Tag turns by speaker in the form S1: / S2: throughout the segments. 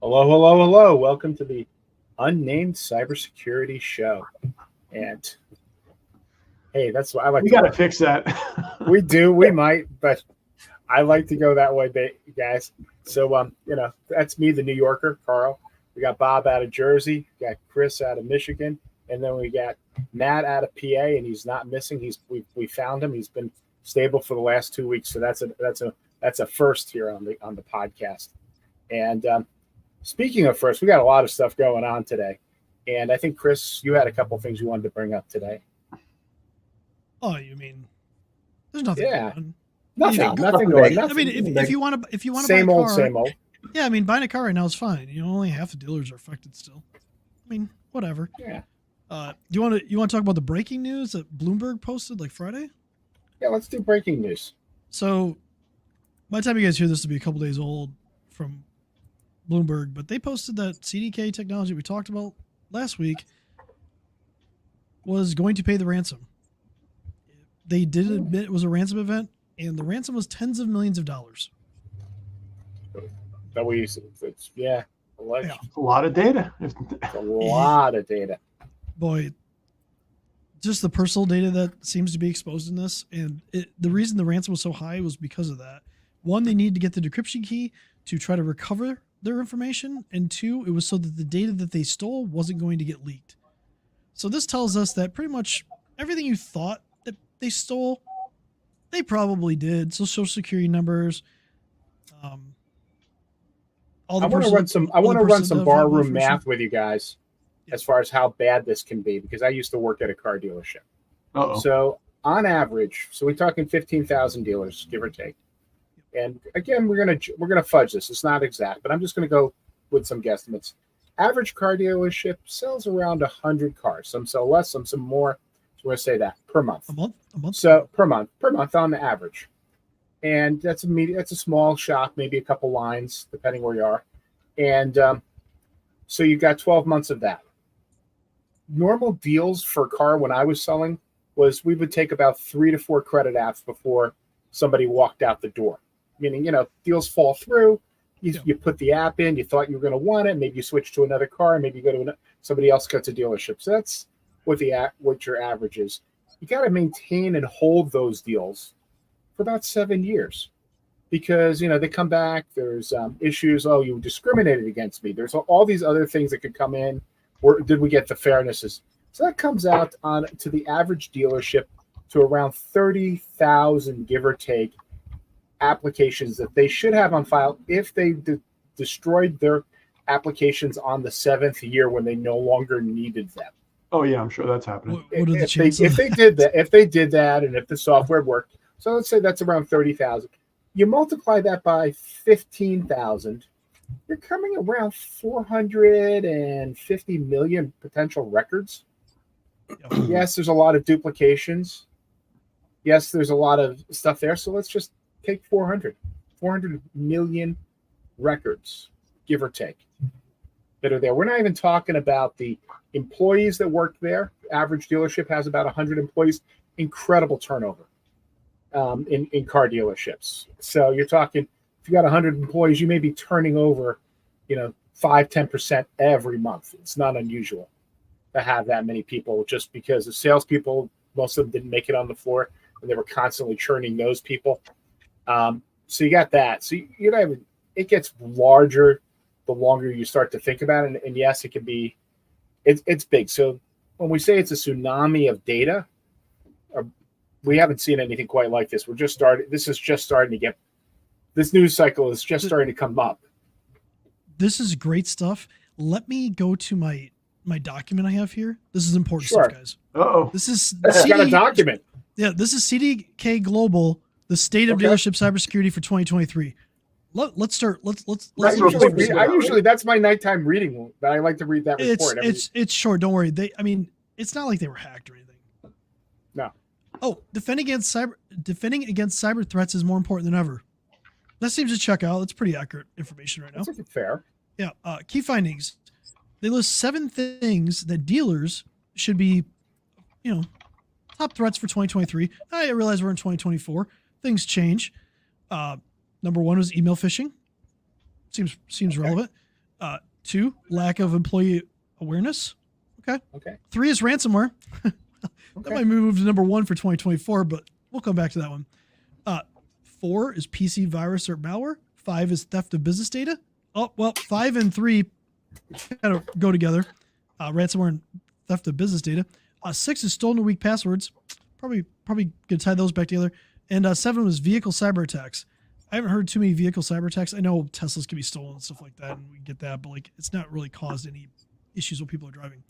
S1: Hello, hello, hello. Welcome to the Unnamed Cybersecurity Show. And hey, that's what I like.
S2: We got to fix that.
S1: We do. We might, but I like to go that way, guys. So, that's me, the New Yorker, Carl. We got Bob out of Jersey. We got Chris out of Michigan, and then we got Matt out of PA, and he's not missing. We found him. He's been stable for the last 2 weeks, so that's a first here on the podcast. And speaking of first, we got a lot of stuff going on today, and I think Chris, you had a couple things you wanted to bring up today.
S3: Oh, you mean there's nothing going on?
S1: Nothing going.
S3: I mean, if you want to
S1: same
S3: buy a
S1: old,
S3: car,
S1: same old.
S3: Yeah, I mean, buying a car right now is fine. Only half the dealers are affected still. I mean, whatever.
S1: Yeah.
S3: Do you want to talk about the breaking news that Bloomberg posted like Friday?
S1: Yeah, let's do breaking news.
S3: So, by the time you guys hear this, will be a couple days old from Bloomberg, but they posted that CDK technology we talked about last week was going to pay the ransom. They did admit it was a ransom event, and the ransom was tens of millions of dollars.
S1: That we use it's a
S2: lot of data.
S1: It's a lot of data.
S3: Boy, just the personal data that seems to be exposed in this, and the reason the ransom was so high was because of that. One, they needed to get the decryption key to try to recover their information, and two, it was so that the data that they stole wasn't going to get leaked. So this tells us that pretty much everything you thought that they stole, they probably did. So social security numbers, all the
S1: I want to run some barroom math with you guys as far as how bad this can be, because I used to work at a car dealership.
S2: Uh-oh.
S1: So on average, we're talking 15,000 dealers, give or take. And again, we're gonna fudge this. It's not exact, but I'm just gonna go with some guesstimates. Average car dealership sells around 100 cars. Some sell less, some more. So we're gonna say that per month.
S3: A month.
S1: So per month on the average, and that's a small shop, maybe a couple lines depending where you are, and so you've got 12 months of that. Normal deals for a car when I was selling was we would take about 3 to 4 credit apps before somebody walked out the door. Meaning, deals fall through. You put the app in. You thought you were going to want it. Maybe you switch to another car. Maybe you go to somebody else gets a dealership. So that's what your average is. You got to maintain and hold those deals for about 7 years, because they come back. There's issues. Oh, you discriminated against me. There's all these other things that could come in. Or did we get the fairnesses? So that comes out on to the average dealership to around 30,000, give or take, applications that they should have on file if they destroyed their applications on the 7th year when they no longer needed them.
S2: Oh yeah, I'm sure that's happening.
S3: What are the chances?
S1: If they did that, and if the software worked, so let's say that's around 30,000. You multiply that by 15,000, you're coming around 450 million potential records. Yes, there's a lot of duplications. Yes, there's a lot of stuff there. So let's just take 400 million records, give or take, that are there. We're not even talking about the employees that work there. Average dealership has about 100 employees. Incredible turnover in car dealerships. So you're talking, if you got 100 employees, you may be turning over, 5-10% every month. It's not unusual to have that many people, just because the salespeople, most of them didn't make it on the floor, and they were constantly churning those people. So you got that. So it gets larger the longer you start to think about it. And yes, it can be, it's big. So when we say it's a tsunami of data, we haven't seen anything quite like this. This is just starting to get, this news cycle is just starting to come up.
S3: This is great stuff. Let me go to my document I have here. This is important stuff, guys.
S2: Uh-oh.
S3: This is
S1: got a document.
S3: Yeah, this is CDK Global, the state of dealership cybersecurity for 2023. Let's start. Let's.
S1: I usually that's my nighttime reading, but I like to read that report.
S3: It's short. Don't worry. It's not like they were hacked or anything.
S1: No.
S3: Oh, defending against cyber threats is more important than ever. That seems to check out. That's pretty accurate information right now.
S1: That's fair.
S3: Yeah. Key findings. They list 7 things that dealers should be, top threats for 2023. I realize we're in 2024. Things change. Number 1 was email phishing. Seems relevant. 2, lack of employee awareness.
S1: Okay.
S3: 3 is ransomware. That might move to number 1 for 2024, but we'll come back to that one. 4 is PC virus or malware. 5 is theft of business data. Oh, well, 5 and 3 kind of go together. Ransomware and theft of business data. 6 is stolen or weak passwords. Probably gonna tie those back together. And 7 was vehicle cyber attacks. I haven't heard too many vehicle cyber attacks. I know Teslas can be stolen and stuff like that, and we get that, but like it's not really caused any issues when people are driving.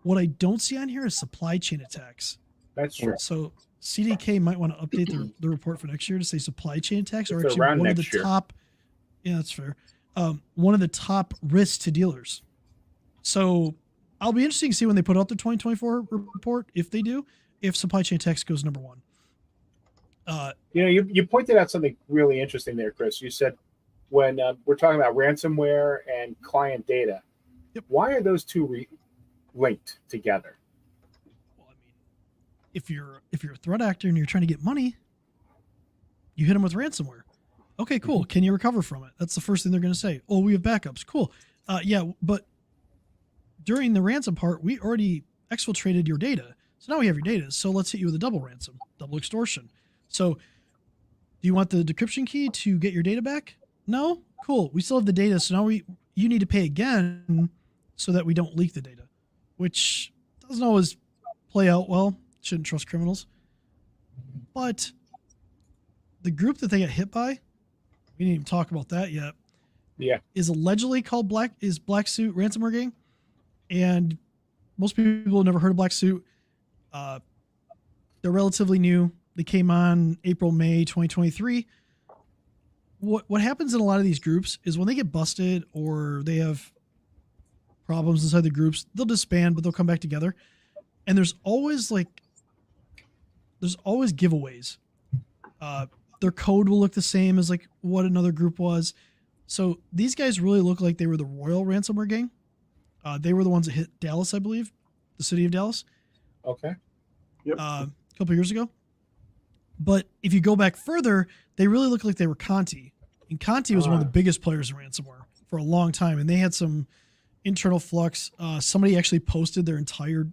S3: What I don't see on here is supply chain attacks.
S1: That's true.
S3: So CDK might want to update their report for next year to say supply chain attacks are actually
S1: around
S3: one of the
S1: next year.
S3: top. Yeah, that's fair. One of the top risks to dealers. So I'll be interested to see when they put out their 2024 report, if they do, if supply chain attacks goes number 1.
S1: You pointed out something really interesting there, Chris. You said when we're talking about ransomware and client data, why are those two linked together?
S3: Well, I mean, if you're a threat actor and you're trying to get money, you hit them with ransomware. Okay, cool. Can you recover from it? That's the first thing they're going to say. Oh, we have backups. Cool. Yeah, but during the ransom part, we already exfiltrated your data. So now we have your data. So let's hit you with a double ransom, double extortion. So do you want the decryption key to get your data back? No? Cool. We still have the data. So now you need to pay again so that we don't leak the data, which doesn't always play out well. Shouldn't trust criminals. But the group that they got hit by, we didn't even talk about that yet.
S1: Yeah.
S3: Is allegedly called Black Suit Ransomware Gang. And most people have never heard of Black Suit. They're relatively new. They came on April, May 2023. What happens in a lot of these groups is when they get busted or they have problems inside the groups, they'll disband, but they'll come back together. And there's always giveaways. Their code will look the same as like what another group was. So these guys really look like they were the Royal Ransomware Gang. They were the ones that hit Dallas, I believe, the city of Dallas.
S1: Okay.
S2: Yep.
S3: A couple years ago. But if you go back further, they really look like they were Conti. And Conti was one of the biggest players in ransomware for a long time. And they had some internal flux. Somebody actually posted their entire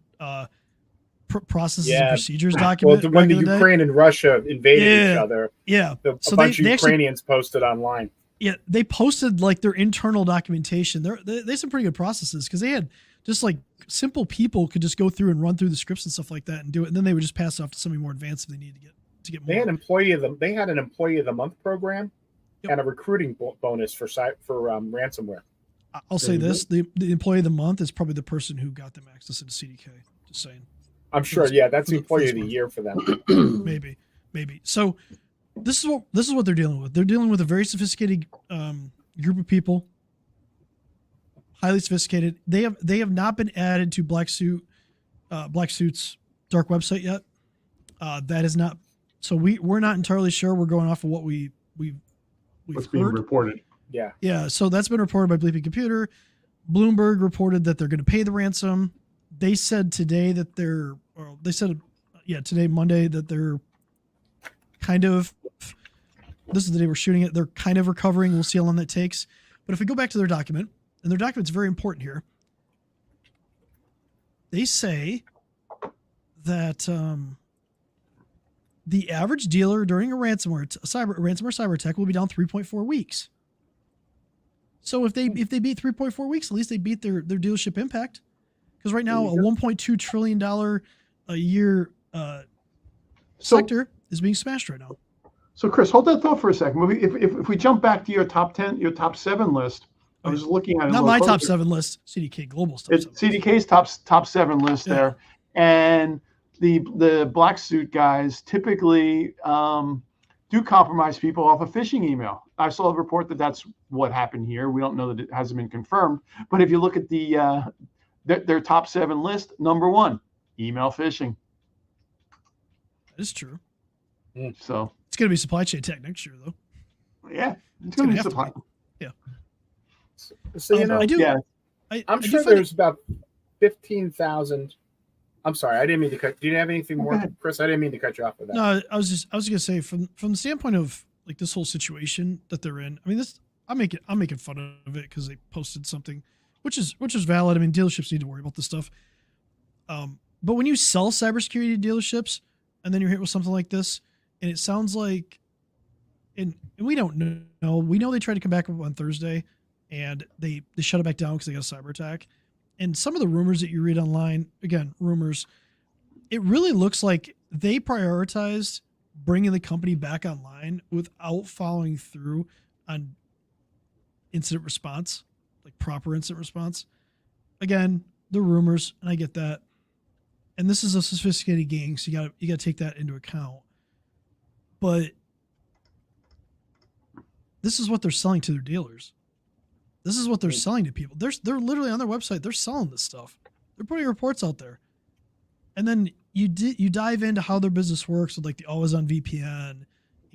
S3: processes and procedures document.
S1: Well, when the Ukraine and Russia invaded each other,
S3: a
S1: bunch of Ukrainians posted online.
S3: Yeah, they posted like their internal documentation. They had some pretty good processes because they had just like simple people could just go through and run through the scripts and stuff like that and do it. And then they would just pass it off to somebody more advanced if they needed to get more.
S1: They had an employee of the month program and a recruiting bonus for ransomware.
S3: I'll say this: the employee of the month is probably the person who got them access into CDK. Just saying.
S1: I'm sure. Yeah, that's the employee of the year for them.
S3: Maybe. So this is what they're dealing with. They're dealing with a very sophisticated group of people, highly sophisticated. They have not been added to Black Suit's dark website yet. That is not. So we're not entirely sure. We're going off of what we've
S2: What's
S3: heard.
S2: being reported.
S1: Yeah.
S3: Yeah. So that's been reported by Bleeping Computer. Bloomberg reported that they're going to pay the ransom. They said today that today, Monday, that they're kind of, this is the day we're shooting it, they're kind of recovering. We'll see how long that takes. But if we go back to their document, and their document's very important here, they say that the average dealer during a ransomware cyber attack will be down 3.4 weeks. So if they beat 3.4 weeks, at least they beat their dealership impact. Because right now, a $1.2 trillion a year sector is being smashed right now.
S2: So, Chris, hold that thought for a second. If we jump back to your top 10, your top 7 list, I was looking at it.
S3: Not my top 7 list, CDK Global's top 7.
S2: CDK's top 7 list there. And the Black Suit guys typically do compromise people off a phishing email. I saw a report that that's what happened here. We don't know that it hasn't been confirmed. But if you look at their top 7 list, number 1, email phishing.
S3: That is true.
S2: So
S3: it's going to be supply chain tech next year, though.
S2: Yeah, it's going to be supply.
S3: Yeah.
S1: So
S3: I do.
S2: Yeah.
S1: I'm sure there's about 15,000. I'm sorry, I didn't mean to cut. Do you have anything more, Chris? I didn't mean to cut you off with that.
S3: No, I was going to say from the standpoint of like this whole situation that they're in. I mean, I'm making fun of it because they posted something, which is valid. I mean, dealerships need to worry about this stuff. But when you sell cybersecurity to dealerships, and then you're hit with something like this, and it sounds like, and we don't know. We know they tried to come back up on Thursday, and they shut it back down because they got a cyber attack. And some of the rumors that you read online, again, rumors, it really looks like they prioritized bringing the company back online without following through on incident response, like proper incident response. Again, the rumors, and I get that. And this is a sophisticated gang, so you gotta take that into account. But this is what they're selling to their dealers. This is what they're selling to people. They're literally on their website. They're selling this stuff. They're putting reports out there. And then you dive into how their business works with like the always on VPN,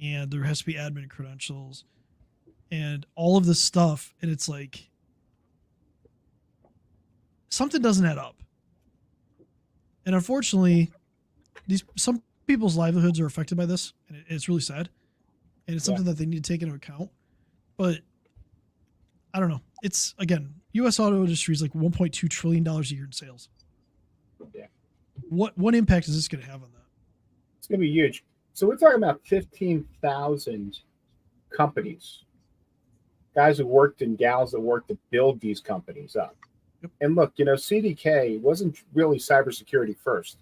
S3: and there has to be admin credentials and all of this stuff. And it's like something doesn't add up. And unfortunately, some people's livelihoods are affected by this, and it's really sad. And it's something that they need to take into account. But I don't know. It's, again, U.S. auto industry is like $1.2 trillion a year in sales.
S1: Yeah.
S3: What impact is this going to have on that?
S1: It's going to be huge. So we're talking about 15,000 companies, guys who worked and gals that worked to build these companies up. Yep. And look, CDK wasn't really cybersecurity first.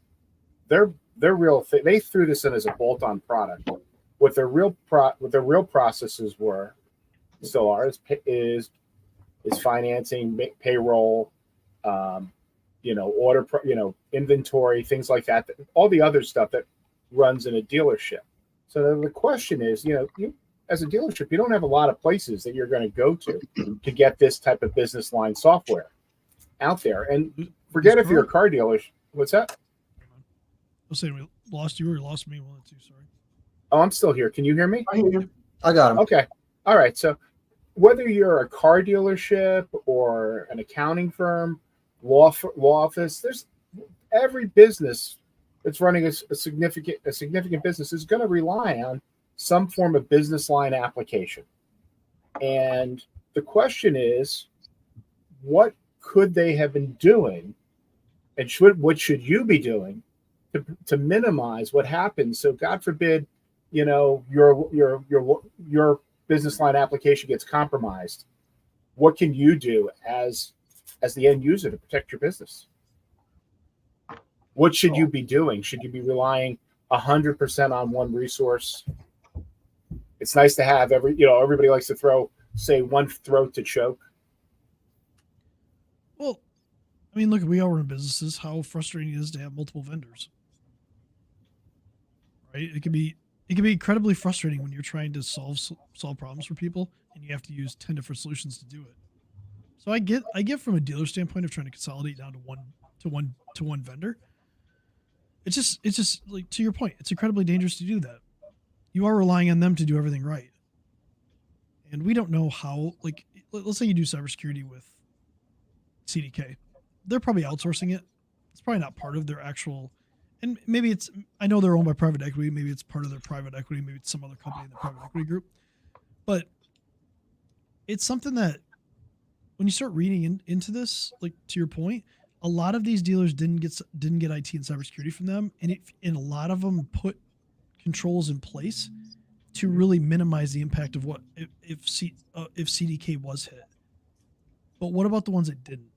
S1: Their real thing, they threw this in as a bolt-on product. What their real processes were, still are, is financing, payroll, order, inventory, things like that. All the other stuff that runs in a dealership. So the question is, you as a dealership, you don't have a lot of places that you're going to go to get this type of business line software out there. And forget if you're a car dealer. What's that?
S3: I was saying we lost you or you lost me. One or two. Sorry.
S1: Oh, I'm still here. Can you hear me?
S2: I hear you.
S4: I got him.
S1: Okay. All right. So whether you're a car dealership or an accounting firm, law office, there's every business that's running a significant business is going to rely on some form of business line application. And the question is, what could they have been doing, and what should you be doing to minimize what happens? So God forbid, your business line application gets compromised. What can you do as the end user to protect your business? What should you be doing? Should you be relying 100% on one resource? It's nice to have everybody likes to say one throat to choke.
S3: Well, I mean, look, we all run businesses. How frustrating it is to have multiple vendors, right? It can be incredibly frustrating when you're trying to solve problems for people and you have to use 10 different solutions to do it. So I get from a dealer standpoint of trying to consolidate down to one vendor. It's just like, to your point, it's incredibly dangerous to do that. You are relying on them to do everything right. And we don't know how, like, let's say you do cybersecurity with CDK. They're probably outsourcing it. It's probably not part of their actual, and maybe I know they're owned by private equity. Maybe it's part of their private equity. Maybe it's some other company in the private equity group. But it's something that when you start reading into this, like, to your point, a lot of these dealers didn't get IT and cybersecurity from them, and a lot of them put controls in place to really minimize the impact of what if CDK was hit. But what about the ones that didn't?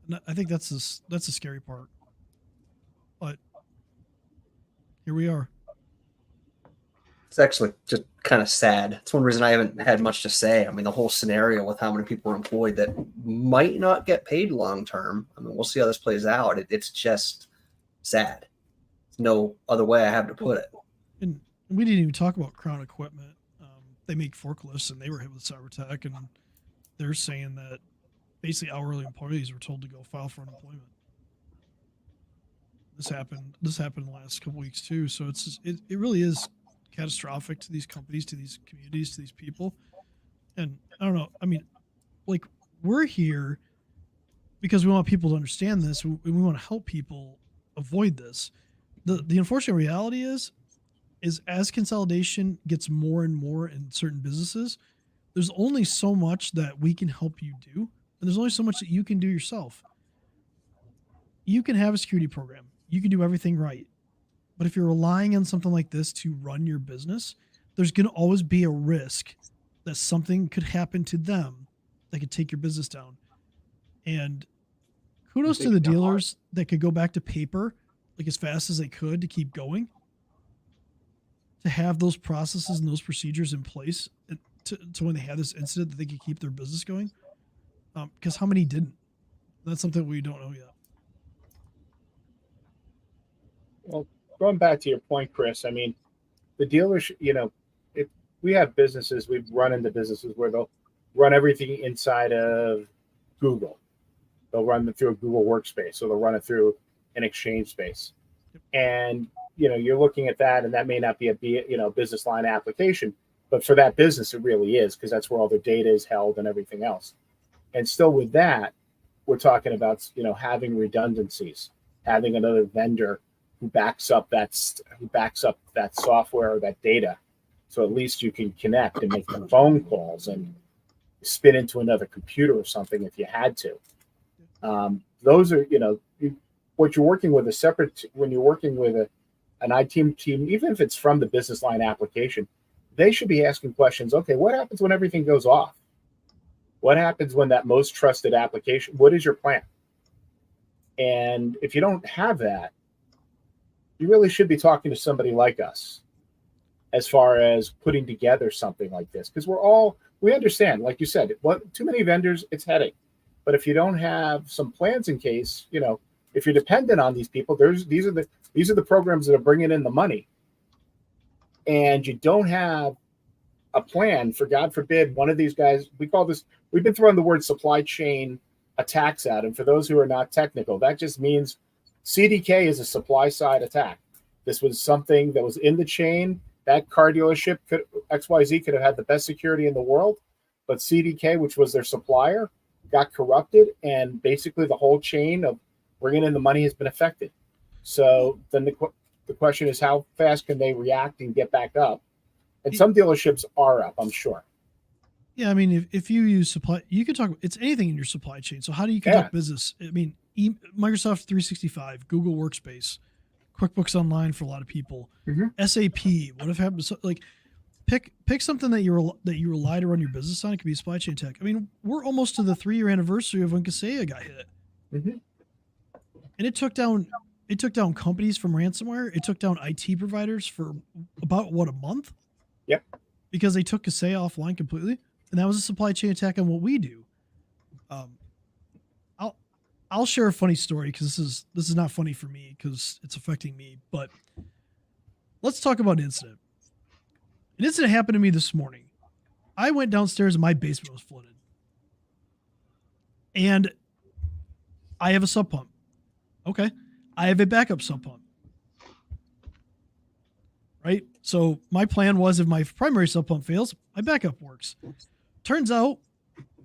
S3: And I think that's the scary part. But here we are.
S4: It's actually just kind of sad. It's one reason I haven't had much to say. I mean, the whole scenario with how many people are employed that might not get paid long term. I mean, we'll see how this plays out. It's just sad. There's no other way I have to put it.
S3: And we didn't even talk about Crown Equipment. They make forklifts, and they were hit with cyber attack, and they're saying that basically hourly employees were told to go file for unemployment. This happened in the last couple weeks too. So it really is catastrophic to these companies, to these communities, to these people. And I don't know. I mean, like, we're here because we want people to understand this. We want to help people avoid this. The unfortunate reality is is as consolidation gets more and more in certain businesses, there's only so much that we can help you do, and there's only so much that you can do yourself. You can have a security program. You can do everything right. But if you're relying on something like this to run your business, there's going to always be a risk that something could happen to them that could take your business down. And kudos to the dealers that could go back to paper like as fast as they could to keep going, to have those processes and those procedures in place to when they had this incident that they could keep their business going. Because how many didn't? That's something we don't know yet.
S1: Well, going back to your point, Chris, I mean, the dealers, if we have businesses, we've run into businesses where they'll run everything inside of Google. They'll run it through a Google workspace, so they'll run it through an Exchange space. And, you're looking at that, and that may not be a business line application, but for that business, it really is, because that's where all their data is held and everything else. And still with that, we're talking about, having redundancies, having another vendor who backs up that software or that data. So at least you can connect and make the phone calls and spin into another computer or something if you had to. Those are, what you're working with is separate. When you're working with an IT team, even if it's from the business line application, they should be asking questions. Okay, what happens when everything goes off? What happens when that most trusted application, what is your plan? And if you don't have that, you really should be talking to somebody like us as far as putting together something like this. Because we understand, like you said, too many vendors, it's headache. But if you don't have some plans in case, if you're dependent on these people, these are the programs that are bringing in the money. And you don't have a plan for, God forbid, one of these guys, we've been throwing the word supply chain attacks at them. For those who are not technical, that just means CDK is a supply side attack. This was something that was in the chain. That car dealership, XYZ, could have had the best security in the world, but CDK, which was their supplier, got corrupted, and basically the whole chain of bringing in the money has been affected. So then the question is, how fast can they react and get back up? And some dealerships are up, I'm sure.
S3: Yeah, I mean, if you use supply, you could talk. It's anything in your supply chain. So how do you conduct business? I mean, Microsoft 365, Google Workspace, QuickBooks Online for a lot of people, SAP. What if happens? Like, pick something that you rely to run your business on. It could be supply chain tech. I mean, we're almost to the 3-year anniversary of when Kaseya got hit, and it took down companies from ransomware. It took down IT providers for about a month.
S1: Yep. Because
S3: they took Kaseya offline completely, and that was a supply chain attack on what we do. I'll share a funny story because this is not funny for me because it's affecting me. But let's talk about an incident. An incident happened to me this morning. I went downstairs and my basement was flooded, and I have a sub pump. Okay, I have a backup sub pump. Right? So my plan was, if my primary sub pump fails, my backup works. Turns out,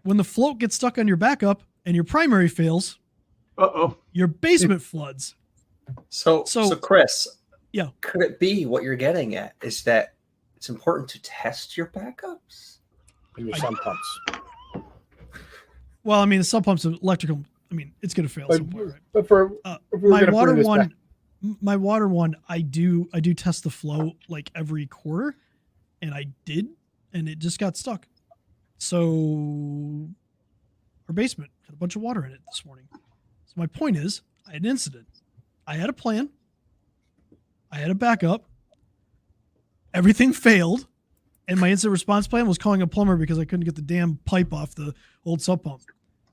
S3: when the float gets stuck on your backup and your primary fails, your basement floods.
S4: So Chris,
S3: yeah,
S4: could it be what you're getting at is that it's important to test your backups
S1: and your sub pumps?
S3: Well, I mean, the sub pump's electrical. I mean, it's going to fail somewhere, right?
S1: But for
S3: my water one, I do test the flow like every quarter, and I did, and it just got stuck. So our basement had a bunch of water in it this morning. So my point is, I had an incident. I had a plan. I had a backup. Everything failed, and my incident response plan was calling a plumber because I couldn't get the damn pipe off the old sub pump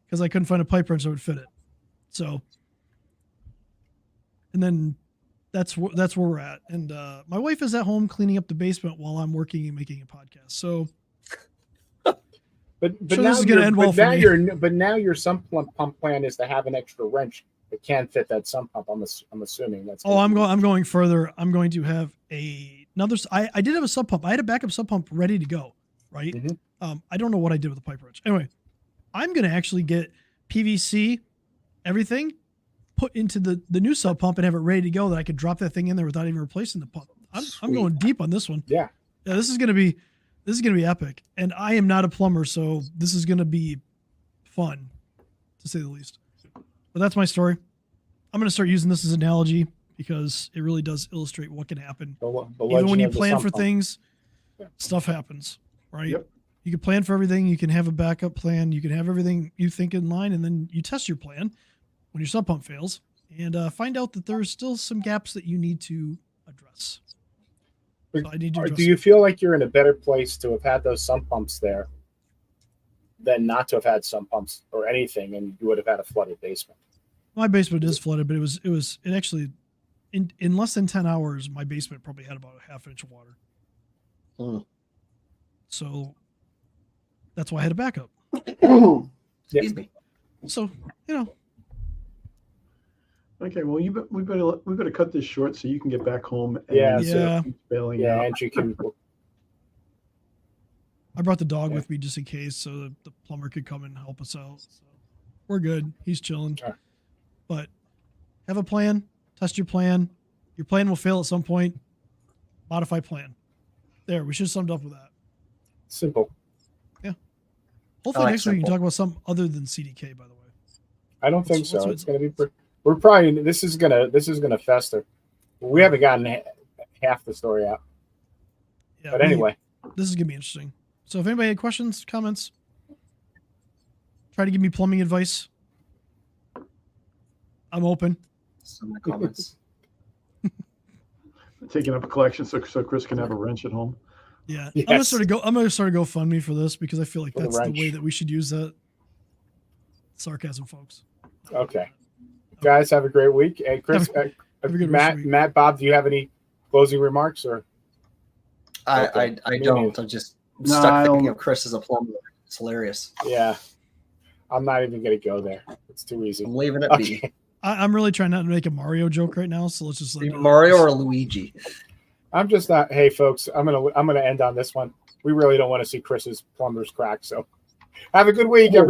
S3: because I couldn't find a pipe wrench that would fit it. So, and then that's where we're at. And my wife is at home cleaning up the basement while I'm working and making a podcast. So,
S1: but
S3: sure,
S1: now
S3: this is going to end well for me.
S1: But now your sump pump plan is to have an extra wrench that can fit that sump pump. I'm assuming that's.
S3: I'm going further. I'm going to have another. I did have a sub pump. I had a backup sub pump ready to go. Right. I don't know what I did with the pipe wrench. Anyway, I'm going to actually get PVC, everything, put into the new sub pump and have it ready to go that I could drop that thing in there without even replacing the I'm
S4: Sweet.
S3: going deep on this one.
S1: Yeah.
S3: Yeah, this is gonna be epic. And I am not a plumber, so this is gonna be fun, to say the least. But that's my story. I'm gonna start using this as an analogy because it really does illustrate what can happen.
S1: The
S3: Even
S1: legend
S3: when you
S1: of the
S3: plan
S1: sump
S3: for
S1: pump.
S3: things,
S1: Yeah.
S3: stuff happens, right?
S2: Yep.
S3: You can plan for everything. You can have a backup plan. You can have everything you think in line, and then you test your plan when your sump pump fails and find out that there's still some gaps that you need to address. So I need to address
S1: Do you feel like you're in a better place to have had those sump pumps there than not to have had sump pumps or anything, and you would have had a flooded basement?
S3: My basement is flooded, but it actually in less than 10 hours, my basement probably had about a half inch of water.
S4: Mm.
S3: So that's why I had a backup.
S4: Excuse me.
S3: So, you know,
S2: Okay, well, we better cut this short so you can get back home. And
S1: Yeah.
S3: Yeah.
S2: bailing
S1: Yeah,
S2: out.
S1: and you can.
S3: I brought the dog
S1: Yeah.
S3: with me just in case so that the plumber could come and help us out. So we're good. He's chilling.
S1: Sure.
S3: But have a plan, test your plan. Your plan will fail at some point. Modify plan. There, we should have summed up with that.
S1: Simple.
S3: Hopefully
S4: like
S3: next week we can
S4: simple.
S3: talk about something other than CDK, by the way.
S1: I don't think
S3: What's-
S1: so. It's going to be. We're probably. This is gonna fester. We haven't gotten half the story out.
S3: Yeah,
S1: But anyway,
S3: this is gonna be interesting. So if anybody had questions, comments, try to give me plumbing advice. I'm open.
S4: Some of the comments.
S2: Taking up a collection so Chris can have a wrench at home.
S3: Yeah, I'm
S1: Yes.
S3: gonna start a GoFundMe for this because I feel like
S1: For the
S3: that's the
S1: wrench.
S3: way that we should use that. Sarcasm, folks.
S1: okay. Guys, have a great week. Hey, Chris,
S3: Have a good rest of the week.
S1: Matt, Bob, do you have any closing remarks or? Okay.
S4: I
S1: Me
S4: don't.
S1: neither.
S4: I'm just
S2: No,
S4: stuck
S2: I
S4: thinking
S2: don't-
S4: of Chris as a plumber. It's hilarious.
S1: Yeah, I'm not even gonna go there. It's too easy.
S4: I'm leaving it be.
S1: Okay.
S3: I'm really trying not to make a Mario joke right now, so let's just like
S4: Mario or Luigi.
S1: I'm just not. Hey, folks, I'm gonna end on this one. We really don't want to see Chris's plumbers crack. So, have a good week, everybody.